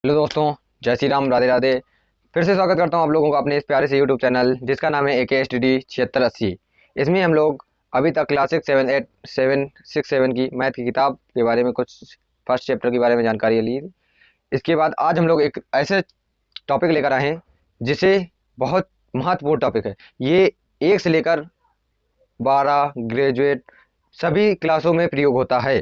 Hello दोस्तों, जय श्री राम, राधे राधे। फिर से स्वागत करता हूं आप लोगों का अपने इस प्यारे से यूट्यूब चैनल जिसका नाम है AKSTD 7680। इसमें हम लोग अभी तक क्लास 6, 7, 8, 7, 6, 7 की मैथ की किताब के बारे में कुछ फर्स्ट चैप्टर के बारे में जानकारी ली। इसके बाद आज हम लोग एक ऐसे टॉपिक लेकर आए हैं जिसे बहुत महत्वपूर्ण टॉपिक है। ये 1 से लेकर 12 ग्रेजुएट सभी क्लासों में प्रयोग होता है।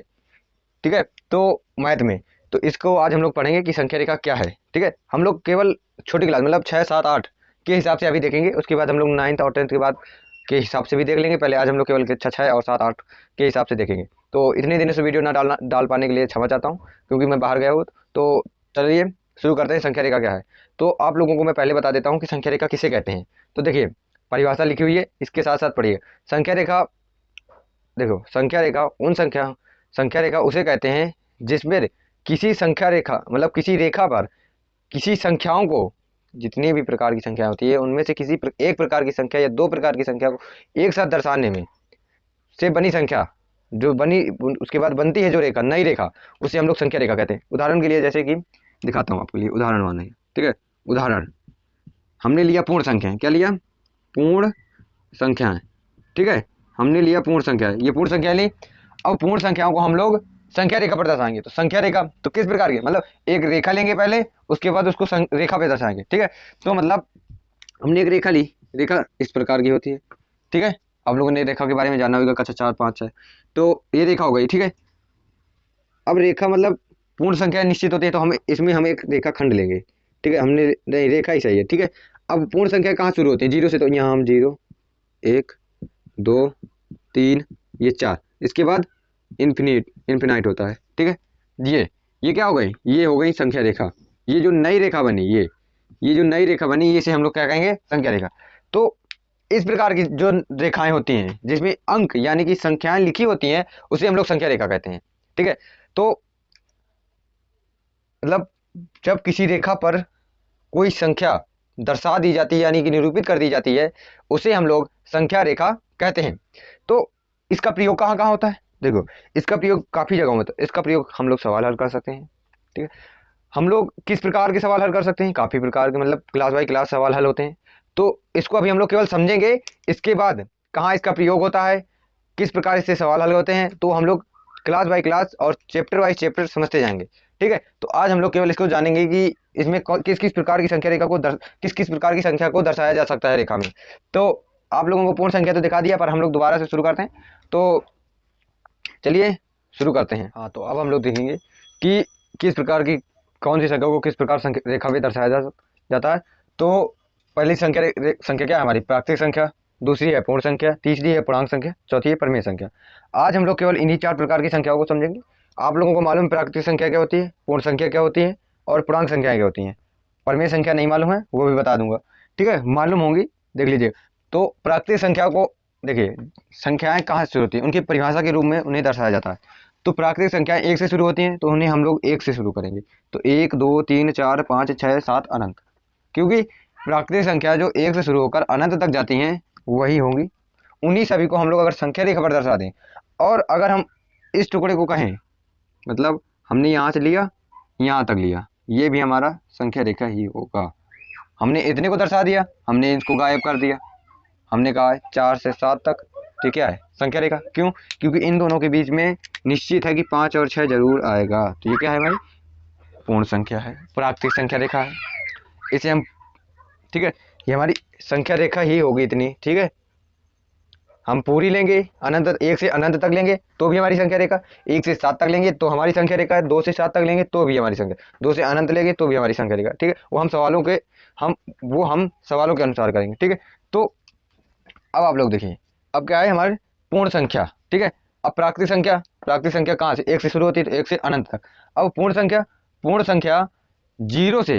ठीक है, तो मैथ में तो इसको आज हम लोग पढ़ेंगे कि संख्या रेखा क्या है। ठीक है, हम लोग केवल छोटी क्लास मतलब 6, 7, 8 के हिसाब से अभी देखेंगे। उसके बाद हम लोग 9th और 10th के बाद के हिसाब से भी देख लेंगे। पहले आज हम लोग केवल 6, 6 और 7, 8 के हिसाब से देखेंगे। तो इतने दिनों से वीडियो ना डाल पाने के लिए क्षमा चाहता हूँ, क्योंकि मैं बाहर गया हूँ। तो चलिए शुरू करते हैं। संख्या रेखा क्या है, तो आप लोगों को मैं पहले बता देता हूँ कि संख्या रेखा किसे कहते हैं। तो देखिए, परिभाषा लिखी हुई है, इसके साथ साथ पढ़िए। संख्या रेखा, देखो, संख्या रेखा संख्या रेखा उसे कहते हैं जिसमें किसी संख्या रेखा मतलब किसी रेखा पर किसी संख्याओं को, जितनी भी प्रकार की संख्या होती है उनमें से एक प्रकार की संख्या या दो प्रकार की संख्या को एक साथ दर्शाने में से बनी संख्या, जो बनी उसके बाद बनती है जो रेखा, नई रेखा, उसे हम लोग संख्या रेखा कहते हैं। उदाहरण के लिए जैसे कि दिखाता हूँ आपके लिए उदाहरण माने। ठीक है, उदाहरण हमने लिया पूर्ण संख्याएं। क्या लिया? पूर्ण संख्याएं। ठीक है, हमने लिया पूर्ण संख्या, ये पूर्ण संख्या ली। अब पूर्ण संख्याओं को हम लोग संख्या रेखा पर दर्शाएंगे। तो संख्या रेखा तो किस प्रकार की, मतलब एक रेखा लेंगे पहले, उसके बाद उसको रेखा पे दर्शाएंगे। ठीक है, तो मतलब हमने एक रेखा ली, रेखा इस प्रकार की होती है। ठीक है, आप लोगों ने रेखा के बारे में जाना होगा, कक्षा 4, 5 है। तो ये रेखा हो गई। ठीक है, अब रेखा मतलब पूर्ण संख्या निश्चित होती है, तो हम एक रेखा खंड लेंगे। ठीक है, हमने नहीं, रेखा ही सही है। ठीक है, अब पूर्ण संख्या कहाँ शुरू होती है? 0 से, तो यहाँ हम 0, 1, 2, 3, ये 4, इसके बाद इन्फिनाइट होता है। ठीक है, ये क्या हो गई? ये हो गई संख्या रेखा। ये जो नई रेखा बनी, ये जो नई रेखा बनी, ये से हम लोग क्या कहेंगे? संख्या रेखा। तो इस प्रकार की जो रेखाएं होती हैं जिसमें अंक यानी कि संख्याएं लिखी होती हैं, उसे हम लोग संख्या रेखा कहते हैं। ठीक है, तो मतलब जब किसी रेखा पर कोई संख्या दर्शा दी जाती है यानी कि निरूपित कर दी जाती है, उसे हम लोग संख्या रेखा कहते हैं। तो इसका प्रयोग कहाँ कहाँ होता है? देखो, इसका प्रयोग काफ़ी जगहों में होता है। इसका प्रयोग हम लोग सवाल हल कर सकते हैं। ठीक है, हम लोग किस प्रकार के सवाल हल कर सकते हैं? काफ़ी प्रकार के, मतलब क्लास बाई क्लास सवाल हल होते हैं। तो इसको अभी हम लोग केवल समझेंगे। इसके बाद कहाँ इसका प्रयोग होता है, किस प्रकार इससे सवाल हल होते हैं, तो हम लोग क्लास बाई क्लास और चैप्टर वाइज चैप्टर समझते जाएंगे। ठीक है, तो आज हम लोग केवल इसको जानेंगे कि इसमें किस किस प्रकार की संख्या रेखा को किस किस प्रकार की संख्या को दर्शाया जा सकता है रेखा में। तो आप लोगों को पूर्ण संख्या तो दिखा दिया, पर हम लोग दोबारा से शुरू करते हैं। तो चलिए शुरू करते हैं। हाँ, तो अब हम लोग देखेंगे कि किस प्रकार की, कौन सी संख्या को किस प्रकार रेखा में दर्शाया जाता है। तो पहली संख्या क्या है हमारी? प्राकृतिक संख्या। दूसरी है पूर्ण संख्या। तीसरी है पूर्णांक संख्या। चौथी है परिमेय संख्या। आज हम लोग केवल इन्हीं 4 प्रकार की संख्याओं को समझेंगे। आप लोगों को मालूम प्राकृतिक संख्या क्या होती है, पूर्ण संख्या क्या होती है, और पूर्णांक संख्याएं क्या होती हैं। परिमेय संख्या नहीं मालूम है, वो भी बता दूंगा। ठीक है, मालूम होंगी, देख लीजिए। तो प्राकृतिक संख्या को देखिए, संख्याएं कहाँ से शुरू होती हैं, उनकी परिभाषा के रूप में उन्हें दर्शाया जाता है। तो प्राकृतिक संख्याएं 1 से शुरू होती हैं, तो उन्हें हम लोग 1 से शुरू करेंगे। तो 1, 2, 3, 4, 5, 6, 7 अनंत। क्योंकि प्राकृतिक संख्या जो 1 से शुरू होकर अनंत तक जाती हैं वही होंगी। उन्हीं सभी को हम लोग अगर संख्या रेखा पर दर्शा दें, और अगर हम इस टुकड़े को कहें, मतलब हमने यहाँ से लिया, यहाँ तक लिया, ये भी हमारा संख्या रेखा ही होगा। हमने इतने को दर्शा दिया, हमने इसको गायब कर दिया, हमने कहा है 4 से 7 तक, तो क्या है? संख्या रेखा। क्यों? क्योंकि इन दोनों के बीच में निश्चित है कि 5 और 6 जरूर आएगा। तो ये क्या है भाई? पूर्ण संख्या है, प्राकृतिक संख्या रेखा है। इसे हम, ठीक है, ये हमारी संख्या रेखा ही होगी इतनी। ठीक है, हम पूरी लेंगे, अनंत 1 से अनंत तक लेंगे तो भी हमारी संख्या रेखा। 1 से 7 तक लेंगे तो हमारी संख्या रेखा है। 2 से 7 तक लेंगे तो भी हमारी संख्या। 2 से अनंत लेंगे तो भी हमारी संख्या रेखा। ठीक है, हम सवालों के अनुसार करेंगे। ठीक है, तो अब आप लोग देखिए, अब क्या है हमारे? पूर्ण संख्या। ठीक है, अब प्राकृतिक संख्या कहाँ से? 1 से शुरू होती है, तो 1 से अनंत तक। अब पूर्ण संख्या 0 से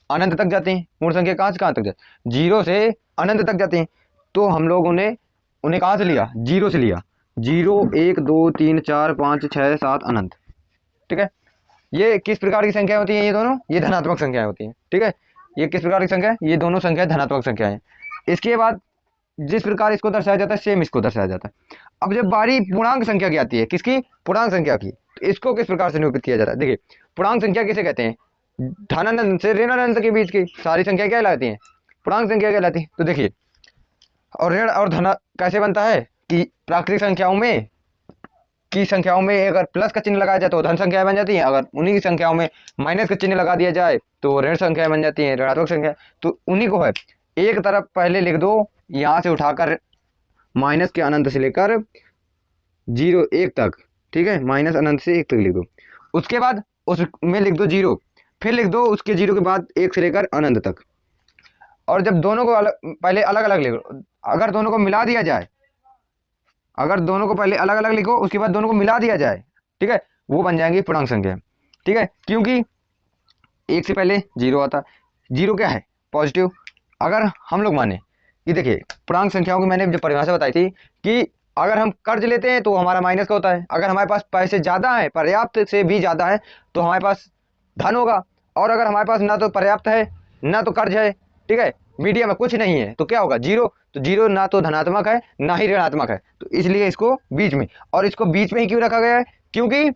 अनंत तक जाती हैं। पूर्ण संख्या कहाँ से कहाँ तक जाती है? 0 से अनंत तक जाती हैं। तो हम लोगों ने उन्हें कहाँ से लिया? 0 से लिया। 0, 1, 2, 3, 4, 5, 6, 7 अनंत। ठीक है, ये किस प्रकार की संख्या होती है? ये दोनों, ये धनात्मक संख्याएं होती हैं। ठीक है, ये किस प्रकार की संख्या है? ये दोनों संख्याएं धनात्मक संख्याएं हैं। इसके बाद जिस प्रकार इसको दर्शाया जाता है, सेम इसको दर्शाया जाता है। अब जब बारी पूर्णांक संख्या की आती है, किसकी? पूर्णांक संख्या की, तो इसको किस प्रकार से निरूपित किया जाता है? देखिए, पूर्णांक संख्या किसे कहते हैं? धनानंत से ऋणानंत के बीच की सारी संख्या क्या कहलाती है? पूर्णांक संख्या कहलाती है। तो देखिए, और ऋण और धन कैसे बनता है कि प्राकृतिक संख्याओं में अगर प्लस का चिन्ह लगाया जाए तो धन संख्याएं बन जाती हैं, अगर उन्हीं की संख्याओं में माइनस का चिन्ह लगा दिया जाए तो ऋण संख्याएं बन जाती हैं, ऋणात्मक संख्या। तो उन्हीं को है, एक तरफ पहले लिख दो, यहाँ से उठाकर माइनस के अनंत से लेकर 0 1 तक, ठीक है, माइनस अनंत से 1 तक लिख दो। उसके बाद उसमें लिख दो 0, फिर लिख दो उसके 0 के बाद 1 से लेकर अनंत तक। और जब दोनों को पहले अलग अलग लिखो, अगर दोनों को मिला दिया जाए, अगर दोनों को पहले अलग अलग लिखो उसके बाद दोनों को मिला दिया जाए, ठीक है, वो बन जाएंगी पूर्णांक संख्या, ठीक है, क्योंकि 1 से पहले 0 आता है। 0 क्या है? पॉजिटिव। अगर हम लोग माने कि देखिए, पूर्णांक संख्याओं की मैंने जो परिभाषा बताई थी कि अगर हम कर्ज लेते हैं तो हमारा माइनस का होता है, अगर हमारे पास पैसे ज़्यादा है, पर्याप्त से भी ज़्यादा है, तो हमारे पास धन होगा, और अगर हमारे पास ना तो पर्याप्त है ना तो कर्ज है, ठीक है, मीडियम में कुछ नहीं है, तो क्या होगा? 0। तो 0 ना तो धनात्मक है ना ही ऋणात्मक है, तो इसलिए इसको बीच में, और इसको बीच में ही क्यों रखा गया है? क्योंकि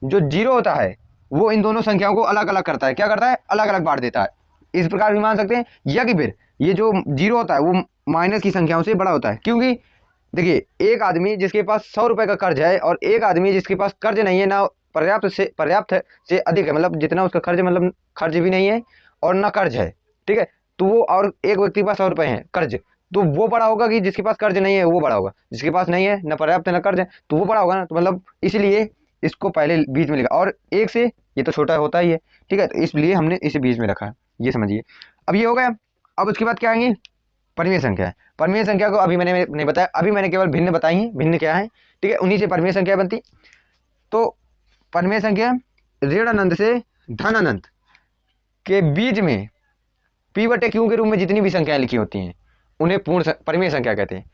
जो 0 होता है वो इन दोनों संख्याओं को अलग अलग करता है। क्या करता है? अलग अलग बांट देता है। इस प्रकार भी मान सकते हैं, या कि फिर ये जो 0 होता है वो माइनस की संख्याओं से बड़ा होता है, क्योंकि देखिए, एक आदमी जिसके पास 100 रुपए का कर्ज है और एक आदमी जिसके पास कर्ज नहीं है, ना पर्याप्त से अधिक है, मतलब जितना उसका कर्ज, मतलब कर्ज भी नहीं है और ना कर्ज है, ठीक है, तो वो, और एक व्यक्ति के पास 100 रुपए हैं कर्ज, तो वो बड़ा होगा कि जिसके पास कर्ज नहीं है वो बड़ा होगा, जिसके पास नहीं है, ना पर्याप्त है ना कर्ज है, तो वो बड़ा होगा ना। तो मतलब इसलिए इसको पहले बीच में लिखा, और एक से ये तो छोटा होता ही है, ठीक है, तो इसलिए हमने इसे बीच में रखा है, ये समझिए। अब ये हो गया। अब उसके बाद क्या आएंगे? परिमेय संख्या है। परिमेय संख्या को अभी मैंने नहीं बताया, अभी मैंने केवल भिन्न बताई है, भिन्न क्या है, ठीक है, उन्हीं से परिमेय संख्या बनती। तो परिमेय संख्या ऋण अनंत से धन अनंत के बीच में p बटे q के रूप में जितनी भी संख्याएं लिखी होती हैं उन्हें परिमेय संख्या कहते हैं।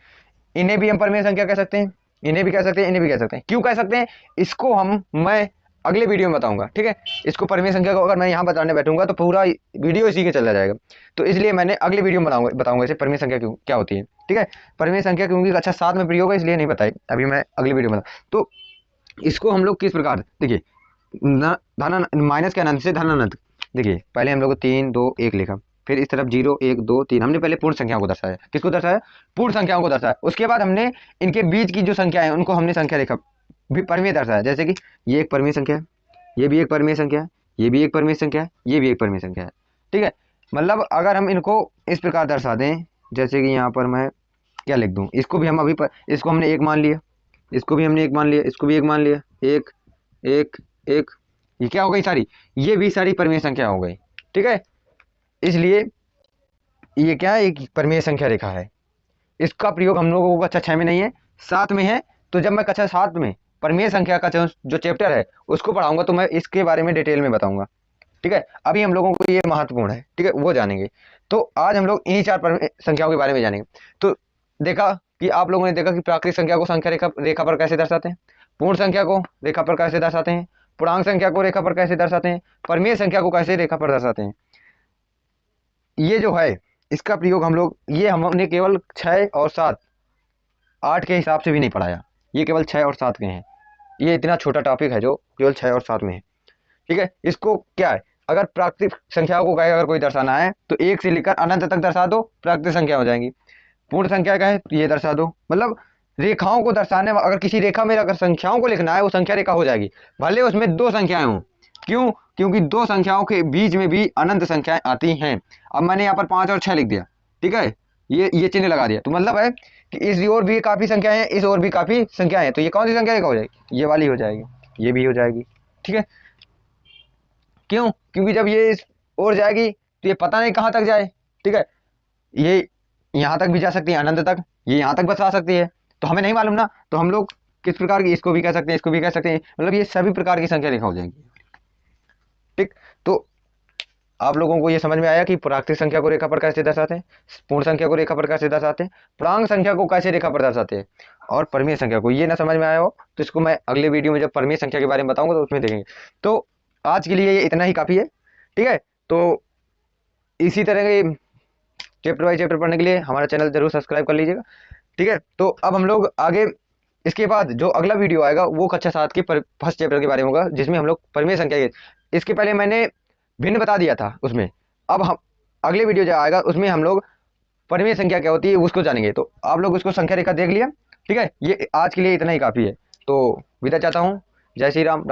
इन्हें भी हम परिमेय संख्या कह सकते हैं, इन्हें भी कह सकते हैं, इन्हें भी कह सकते हैं। क्यों कह सकते हैं इसको मैं अगले वीडियो में बताऊंगा, ठीक है। इसको परिमेय संख्या को अगर मैं यहाँ बताने बैठूंगा तो पूरा वीडियो इसी के चला जाएगा, तो इसलिए मैंने अगले वीडियो में बताऊंगा इसे परिमेय संख्या क्यों क्या होती है, ठीक है। परिमेय संख्या क्योंकि अच्छा साथ में प्रयोग है इसलिए नहीं बताई, अभी मैं अगली वीडियो में बताऊँ। तो इसको हम लोग किस प्रकार, देखिए, धन माइनस के अनंत से धन अनंत, देखिए पहले हम लोग 3 2 1 लिखा, फिर इस तरफ 0 1 2 3, हमने पहले पूर्ण संख्याओं को दर्शाया। किसको दर्शाया? पूर्ण संख्याओं को दर्शाया। उसके बाद हमने इनके बीच की जो संख्या है उनको हमने संख्या रेखा भी परिमेय दर्शाया, जैसे कि ये एक परिमेय संख्या है, ये भी एक परिमेय संख्या है, ये भी एक परिमेय संख्या है, ये भी एक परिमेय संख्या है, ठीक है। मतलब अगर हम इनको इस प्रकार दर्शा दें, जैसे कि यहाँ पर मैं क्या लिख दूँ, इसको भी हम अभी इसको हमने एक मान लिया, इसको भी हमने एक मान लिया, इसको भी एक मान लिया, एक एक एक, ये क्या हो गई सारी, ये भी सारी परिमेय संख्या हो गई, ठीक है। इसलिए ये क्या है, एक परिमेय संख्या रेखा है। इसका प्रयोग हम लोगों को कक्षा 6 में नहीं है, 7 में है। तो जब मैं कक्षा 7 में परिमेय संख्या का जो चैप्टर है उसको पढ़ाऊंगा तो मैं इसके बारे में डिटेल में बताऊंगा, ठीक है। अभी हम लोगों को ये महत्वपूर्ण है, ठीक है, वो जानेंगे। तो आज हम लोग इन्हीं 4 परिमेय संख्याओं के बारे में जानेंगे। तो देखा कि आप लोगों ने देखा कि प्राकृतिक संख्या को संख्या रेखा पर कैसे दर्शाते हैं, पूर्ण संख्या को रेखा पर कैसे दर्शाते हैं, पूर्णांक संख्या को रेखा पर कैसे दर्शाते हैं, परिमेय संख्या को कैसे रेखा पर दर्शाते हैं। ये जो है इसका प्रयोग हम लोग, ये हमने केवल 6 और 7 8 के हिसाब से भी नहीं पढ़ाया, ये केवल 6 और 7 के हैं। ये इतना छोटा टॉपिक है जो केवल 6 और 7 में है, ठीक है। इसको क्या है, अगर प्राकृतिक संख्याओं को अगर कोई दर्शाना है तो 1 से लेकर अनंत तक दर्शा दो, प्राकृतिक संख्या हो जाएंगी। पूर्ण संख्या का है तो ये दर्शा दो, मतलब रेखाओं को दर्शाने, अगर किसी रेखा में अगर संख्याओं को लिखना है वो संख्या रेखा हो जाएगी, भले उसमें 2 संख्याएं हों। क्यों? क्योंकि 2 संख्याओं के बीच में भी अनंत संख्याएं आती हैं। अब मैंने यहाँ पर 5 और 6 लिख दिया, ठीक है, ये चिन्ह लगा दिया, तो मतलब है कि इस ओर भी काफ़ी संख्याएं हैं, इस ओर भी काफ़ी संख्याएं हैं, तो ये कौन सी संख्या रेखा हो जाएगी? ये वाली हो जाएगी, ये भी हो जाएगी, ठीक है। क्यों? क्योंकि जब ये इस ओर जाएगी तो ये पता नहीं कहाँ तक जाए, ठीक है, ये यहाँ तक भी जा सकती है अनंत तक, ये यहाँ तक बस आ सकती है, तो हमें नहीं मालूम ना, तो हम लोग किस प्रकार की, इसको भी कह सकते हैं, इसको भी कह सकते हैं, मतलब ये सभी प्रकार की संख्या रेखा हो जाएंगी, ठीक। तो आप लोगों को ये समझ में आया कि प्राकृतिक संख्या को रेखा पर कैसे दर्शाते हैं, पूर्ण संख्या को रेखा पर कैसे दर्शाते हैं, पूर्णांक संख्या को कैसे रेखा पर दर्शाते हैं, और परिमेय संख्या को। ये ना समझ में आया हो तो इसको मैं अगले वीडियो में जब परिमेय संख्या के बारे में बताऊंगा तो उसमें देखेंगे। तो आज के लिए ये इतना ही काफ़ी है, ठीक है। तो इसी तरह के चैप्टर बाई चैप्टर पढ़ने के लिए हमारा चैनल जरूर सब्सक्राइब कर लीजिएगा, ठीक है। तो अब हम लोग आगे, इसके बाद जो अगला वीडियो आएगा वो कक्षा 7 के फर्स्ट चैप्टर के बारे में होगा, जिसमें हम लोग परिमेय संख्या, इसके पहले मैंने भिन्न बता दिया था उसमें। अब हम अगले वीडियो जो आएगा उसमें हम लोग परिमेय संख्या क्या होती है उसको जानेंगे। तो आप लोग उसको संख्या रेखा देख लिया, ठीक है। ये आज के लिए इतना ही काफ़ी है। तो विदा चाहता हूँ। जय श्री राम।